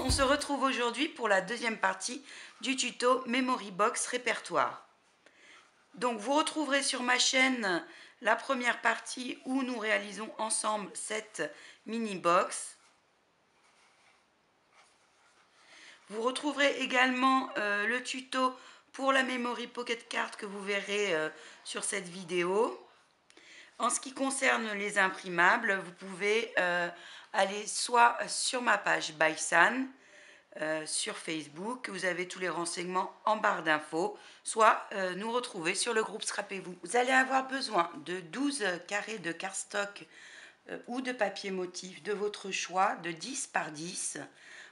on se retrouve aujourd'hui pour la deuxième partie du tuto Memory Box répertoire. Donc vous retrouverez sur ma chaîne la première partie où nous réalisons ensemble cette mini box. Vous retrouverez également le tuto pour la Memory Pocket Card que vous verrez sur cette vidéo. En ce qui concerne les imprimables, vous pouvez aller soit sur ma page Baisan, sur Facebook, vous avez tous les renseignements en barre d'infos, soit nous retrouver sur le groupe Scrapez-vous. Vous allez avoir besoin de 12 carrés de cardstock ou de papier motif de votre choix, de 10 par 10.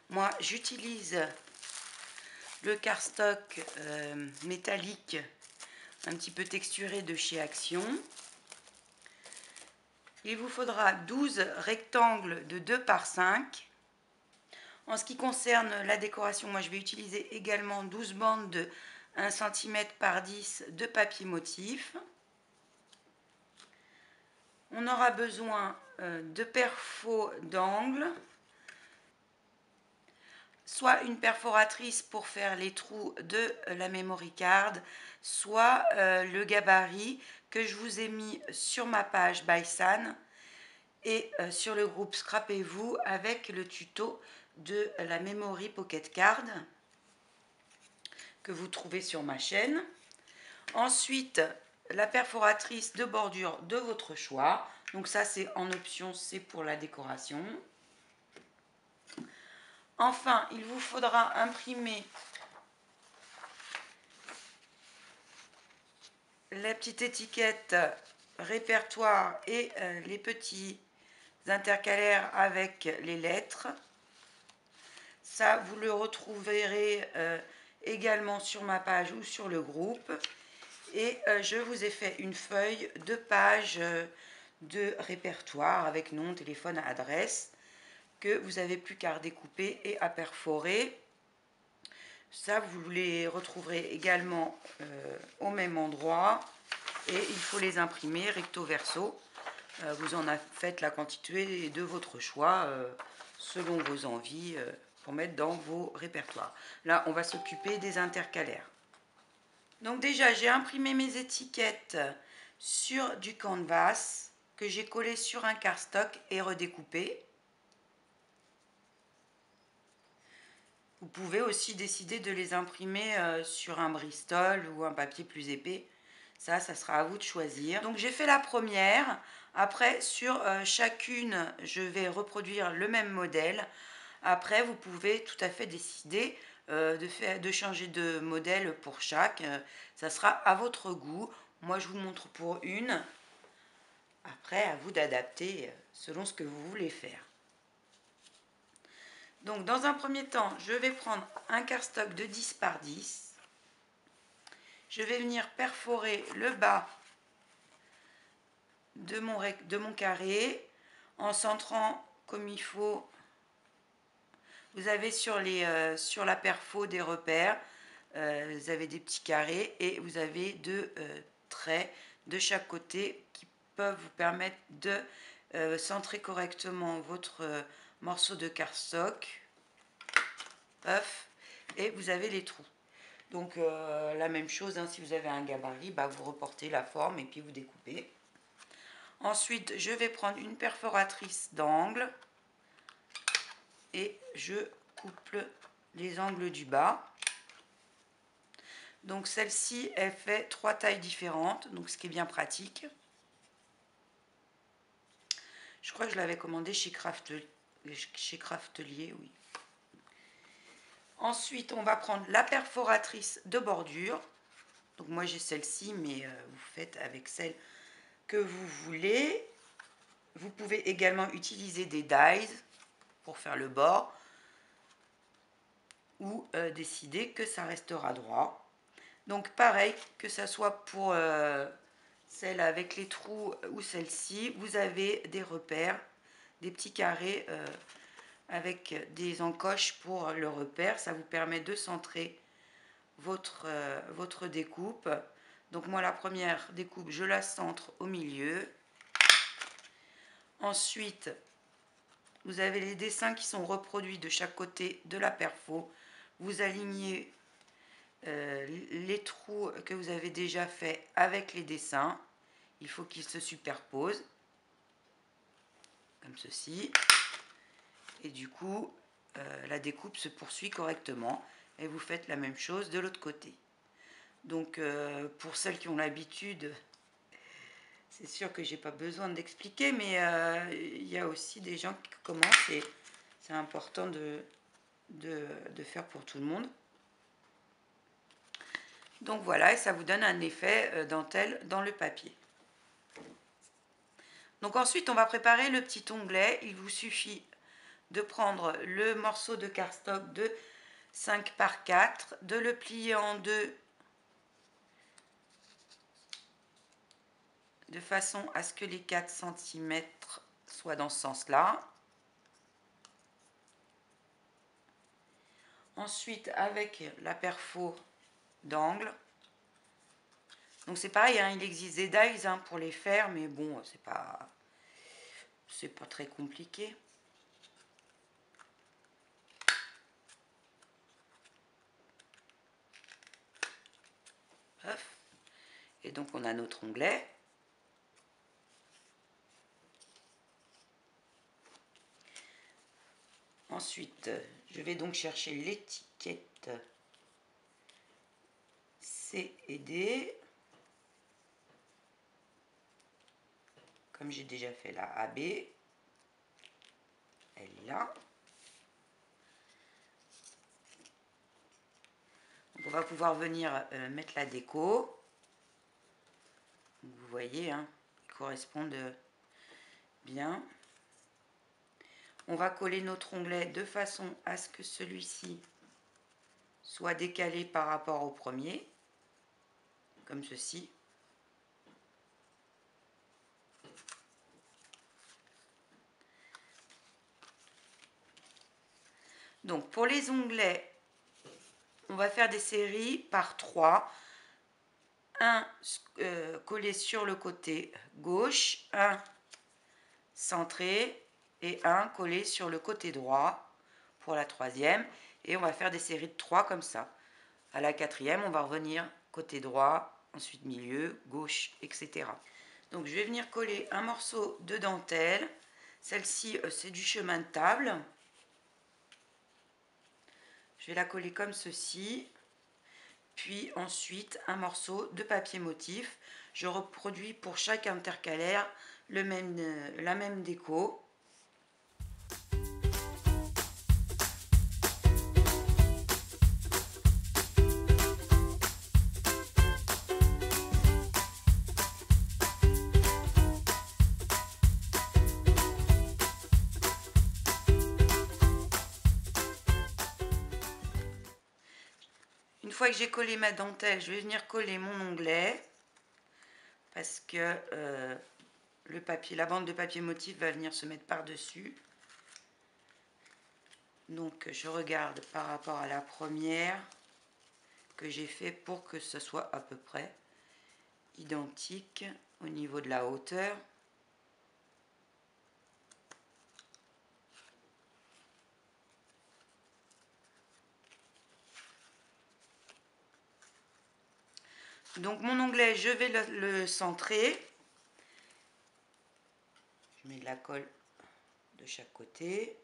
Moi, j'utilise le cardstock métallique un petit peu texturé de chez Action. Il vous faudra 12 rectangles de 2 par 5. En ce qui concerne la décoration, moi je vais utiliser également 12 bandes de 1 cm par 10 de papier motif. On aura besoin de perfos d'angle, soit une perforatrice pour faire les trous de la memory card, soit le gabarit que je vous ai mis sur ma page Baisan et sur le groupe Scrapez-vous avec le tuto de la Memory Pocket Card que vous trouvez sur ma chaîne. Ensuite, la perforatrice de bordure de votre choix. Donc ça, c'est en option, c'est pour la décoration. Enfin, il vous faudra imprimer la petite étiquette répertoire et les petits intercalaires avec les lettres. Ça, vous le retrouverez également sur ma page ou sur le groupe. Et je vous ai fait une feuille de page de répertoire avec nom, téléphone, adresse que vous n'avez plus qu'à redécouper et à perforer. Ça, vous les retrouverez également au même endroit et il faut les imprimer recto verso. Vous en faites la quantité de votre choix selon vos envies pour mettre dans vos répertoires. Là, on va s'occuper des intercalaires. Donc déjà, j'ai imprimé mes étiquettes sur du canvas que j'ai collé sur un cardstock et redécoupé. Vous pouvez aussi décider de les imprimer sur un Bristol ou un papier plus épais. Ça sera à vous de choisir. Donc j'ai fait la première. Après, sur chacune, je vais reproduire le même modèle. Après, vous pouvez tout à fait décider de changer de modèle pour chaque. Ça sera à votre goût. Moi, je vous montre pour une. Après, à vous d'adapter selon ce que vous voulez faire. Donc, dans un premier temps, je vais prendre un cardstock de 10 par 10. Je vais venir perforer le bas de mon carré en centrant comme il faut. Vous avez sur la perfo des repères, vous avez des petits carrés et vous avez deux traits de chaque côté qui peuvent vous permettre de centrer correctement votre morceau de cardstock. Et vous avez les trous. Donc la même chose, hein, si vous avez un gabarit, vous reportez la forme et puis vous découpez. Ensuite, je vais prendre une perforatrice d'angle et je coupe les angles du bas. Donc celle-ci, elle fait 3 tailles différentes, donc ce qui est bien pratique. Je crois que je l'avais commandé chez Craftelier, oui. Ensuite, on va prendre la perforatrice de bordure. Donc moi j'ai celle-ci, mais vous faites avec celle que vous voulez. Vous pouvez également utiliser des dies pour faire le bord ou décider que ça restera droit. Donc pareil, que ça soit pour celle avec les trous ou celle-ci, vous avez des repères, des petits carrés avec des encoches pour le repère. Ça vous permet de centrer votre découpe. Donc moi la première découpe, je la centre au milieu. Ensuite, vous avez les dessins qui sont reproduits de chaque côté de la perfo. Vous alignez les trous que vous avez déjà fait avec les dessins. Il faut qu'ils se superposent comme ceci, et du coup la découpe se poursuit correctement, et vous faites la même chose de l'autre côté. Donc pour celles qui ont l'habitude, c'est sûr que j'ai pas besoin d'expliquer, mais il y a aussi des gens qui commencent, et c'est important de faire pour tout le monde. Donc voilà, et ça vous donne un effet dentelle dans le papier. Donc ensuite, on va préparer le petit onglet. Il vous suffit de prendre le morceau de cardstock de 5 par 4, de le plier en deux de façon à ce que les 4 cm soient dans ce sens-là. Ensuite, avec la perfo d'angle, donc c'est pareil, hein, il existe des dies pour les faire, mais bon, c'est pas très compliqué. Hop. Et donc on a notre onglet. Ensuite, je vais donc chercher l'étiquette C et D. Comme j'ai déjà fait la AB, elle est là. Donc on va pouvoir venir mettre la déco. Donc vous voyez, hein, ils correspondent bien. On va coller notre onglet de façon à ce que celui-ci soit décalé par rapport au premier, comme ceci. Donc pour les onglets, on va faire des séries par 3. Un collé sur le côté gauche, un centré et un collé sur le côté droit pour la troisième. Et on va faire des séries de 3 comme ça. À la quatrième, on va revenir côté droit, ensuite milieu, gauche, etc. Donc je vais venir coller un morceau de dentelle. Celle-ci, c'est du chemin de table. Je vais la coller comme ceci. Puis ensuite un morceau de papier motif. Je reproduis pour chaque intercalaire la même déco. Une fois que j'ai collé ma dentelle, je vais venir coller mon onglet parce que la bande de papier motif va venir se mettre par-dessus. Donc je regarde par rapport à la première que j'ai fait pour que ce soit à peu près identique au niveau de la hauteur. Donc mon onglet, je vais le centrer. Je mets de la colle de chaque côté.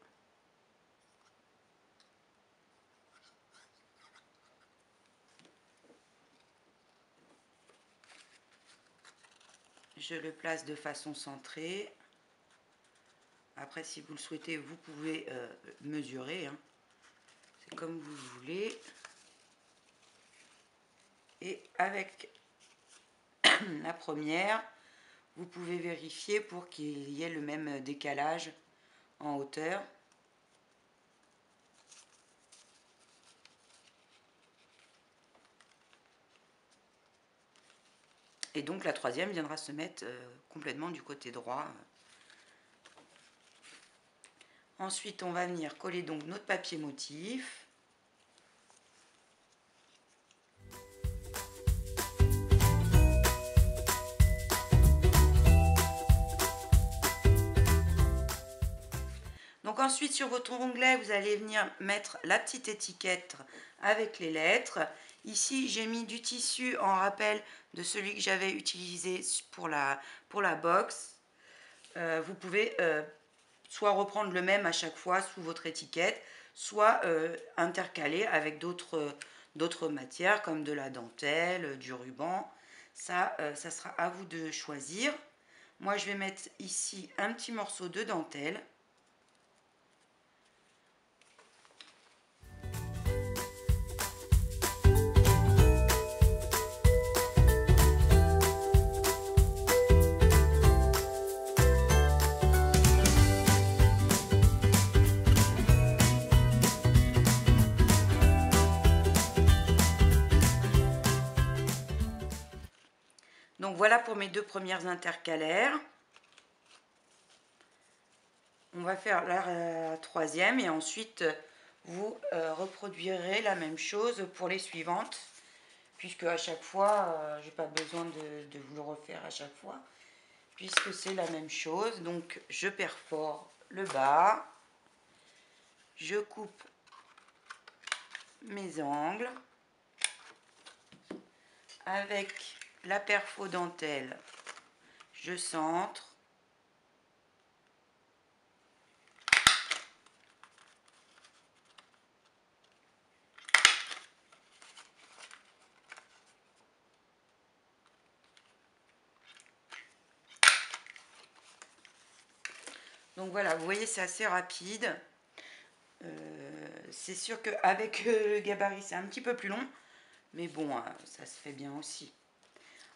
Je le place de façon centrée. Après, si vous le souhaitez, vous pouvez mesurer, hein. C'est comme vous voulez. Et avec la première, vous pouvez vérifier pour qu'il y ait le même décalage en hauteur. Et donc la troisième viendra se mettre complètement du côté droit. Ensuite, on va venir coller donc notre papier motif. Donc ensuite sur votre onglet, vous allez venir mettre la petite étiquette avec les lettres. Ici, j'ai mis du tissu en rappel de celui que j'avais utilisé pour la box. Vous pouvez soit reprendre le même à chaque fois sous votre étiquette, soit intercaler avec d'autres matières comme de la dentelle, du ruban. Ça sera à vous de choisir. Moi, je vais mettre ici un petit morceau de dentelle. Donc voilà pour mes deux premières intercalaires. On va faire la troisième et ensuite vous reproduirez la même chose pour les suivantes, puisque à chaque fois, j'ai pas besoin de vous le refaire à chaque fois, puisque c'est la même chose. Donc je perfore le bas, je coupe mes angles avec la perfo dentelle, je centre. Donc voilà, vous voyez, c'est assez rapide. C'est sûr qu'avec le gabarit, c'est un petit peu plus long, mais bon, ça se fait bien aussi.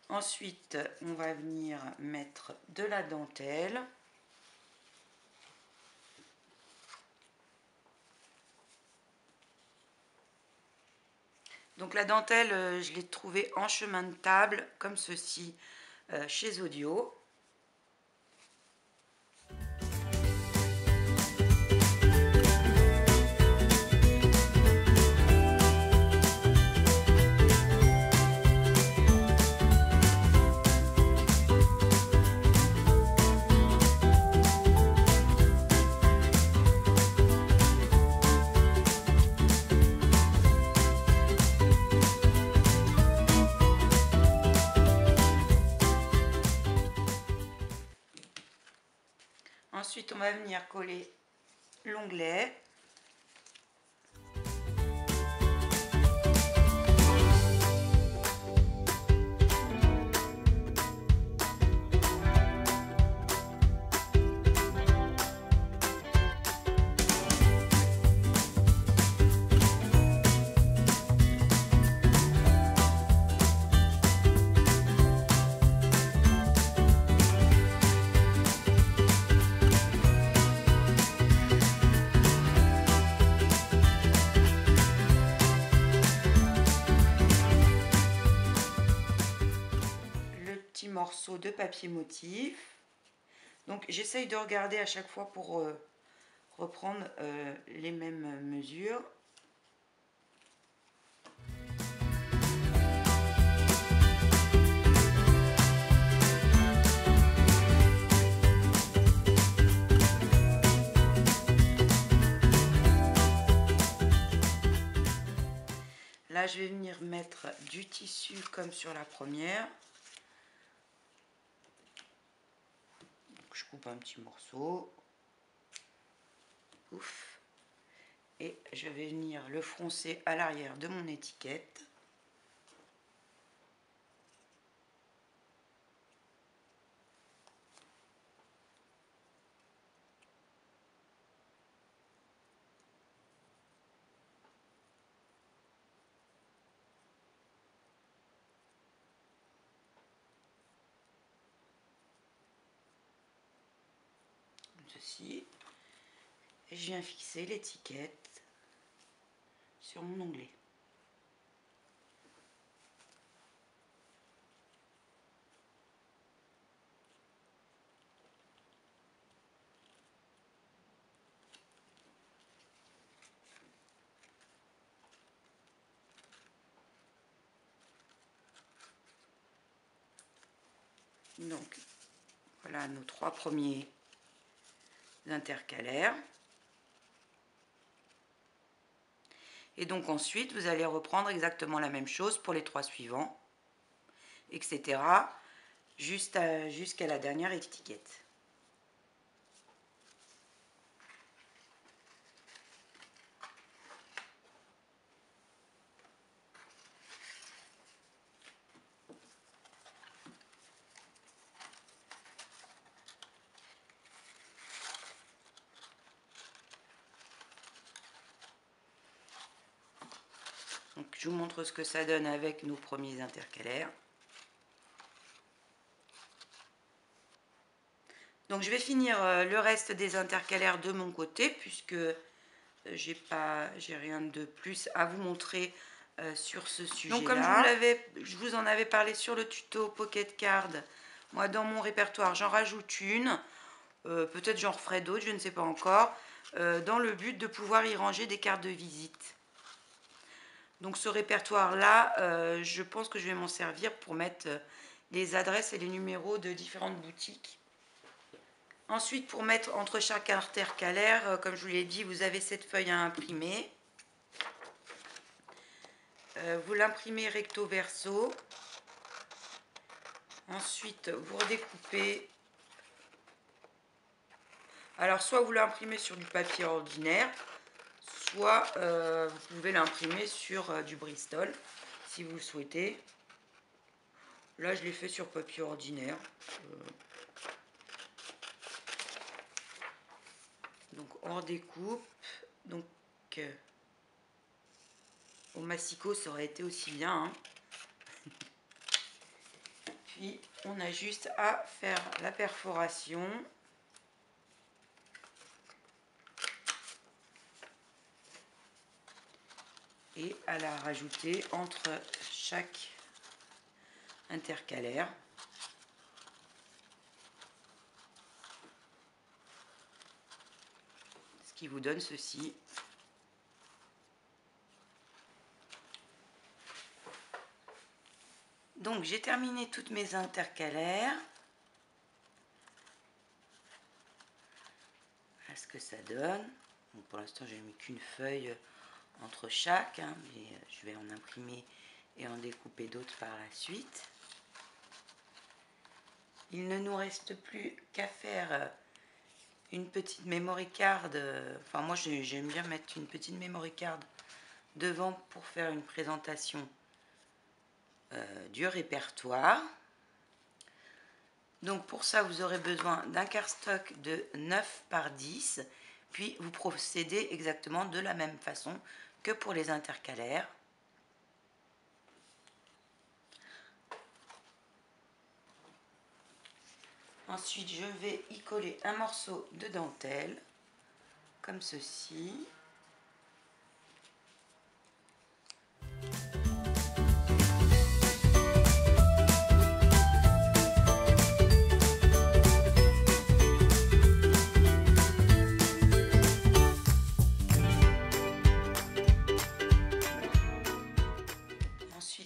Ensuite, on va venir mettre de la dentelle. Donc la dentelle, je l'ai trouvée en chemin de table, comme ceci, chez Audio. Ensuite, on va venir coller l'onglet. Morceau de papier motif. Donc j'essaye de regarder à chaque fois pour reprendre les mêmes mesures. Là je vais venir mettre du tissu comme sur la première. Je coupe un petit morceau. Ouf. Et je vais venir le froncer à l'arrière de mon étiquette. Ceci, et je viens fixer l'étiquette sur mon onglet. Donc voilà nos trois premiers intercalaires. Et donc ensuite, vous allez reprendre exactement la même chose pour les 3 suivants, etc. Jusqu'à la dernière étiquette. Donc, je vous montre ce que ça donne avec nos premiers intercalaires. Donc je vais finir le reste des intercalaires de mon côté puisque j'ai rien de plus à vous montrer sur ce sujet-là. Donc comme je vous en avais parlé sur le tuto Pocket Card, moi dans mon répertoire j'en rajoute une, peut-être j'en referai d'autres, je ne sais pas encore, dans le but de pouvoir y ranger des cartes de visite. Donc ce répertoire-là, je pense que je vais m'en servir pour mettre les adresses et les numéros de différentes boutiques. Ensuite, pour mettre entre chaque intercalaire, comme je vous l'ai dit, vous avez cette feuille à imprimer. Vous l'imprimez recto verso. Ensuite, vous redécoupez. Alors, soit vous l'imprimez sur du papier ordinaire, soit vous pouvez l'imprimer sur du Bristol, si vous le souhaitez. Là, je l'ai fait sur papier ordinaire. Donc, on redécoupe. Donc, au massicot, ça aurait été aussi bien. Hein. Puis, on a juste à faire la perforation. Et à la rajouter entre chaque intercalaire. Ce qui vous donne ceci. Donc j'ai terminé toutes mes intercalaires. Voilà ce que ça donne. Donc pour l'instant j'ai mis qu'une feuille entre chaque, hein, mais je vais en imprimer et en découper d'autres par la suite. Il ne nous reste plus qu'à faire une petite memory card. Enfin moi j'aime bien mettre une petite memory card devant pour faire une présentation du répertoire. Donc pour ça vous aurez besoin d'un cardstock de 9 par 10, puis vous procédez exactement de la même façon que pour les intercalaires. Ensuite je vais y coller un morceau de dentelle comme ceci.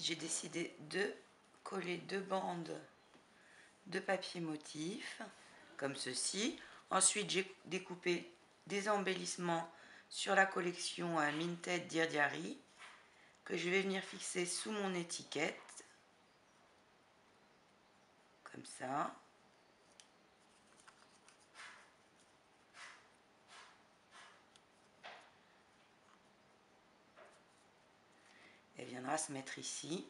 J'ai décidé de coller 2 bandes de papier motif comme ceci. Ensuite j'ai découpé des embellissements sur la collection Minted Dear Diary que je vais venir fixer sous mon étiquette comme ça. Elle viendra se mettre ici.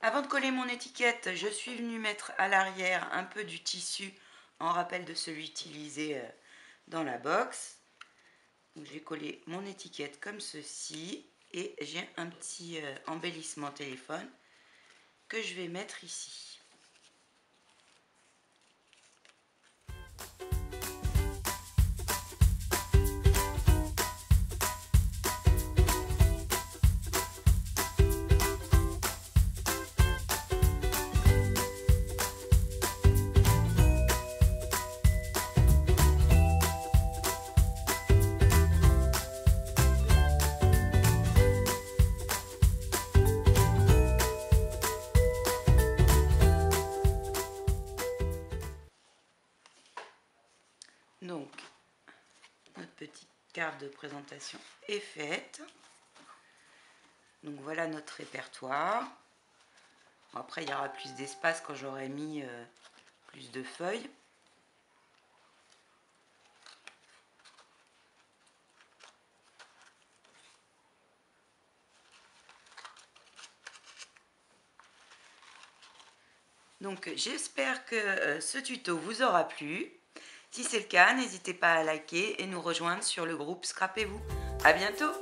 Avant de coller mon étiquette, je suis venue mettre à l'arrière un peu du tissu en rappel de celui utilisé dans la box. J'ai collé mon étiquette comme ceci et j'ai un petit embellissement téléphone que je vais mettre ici. carte de présentation est faite. Donc voilà notre répertoire. Bon, après, il y aura plus d'espace quand j'aurai mis plus de feuilles. Donc j'espère que ce tuto vous aura plu. Si c'est le cas, n'hésitez pas à liker et nous rejoindre sur le groupe Scrapez-vous. À bientôt!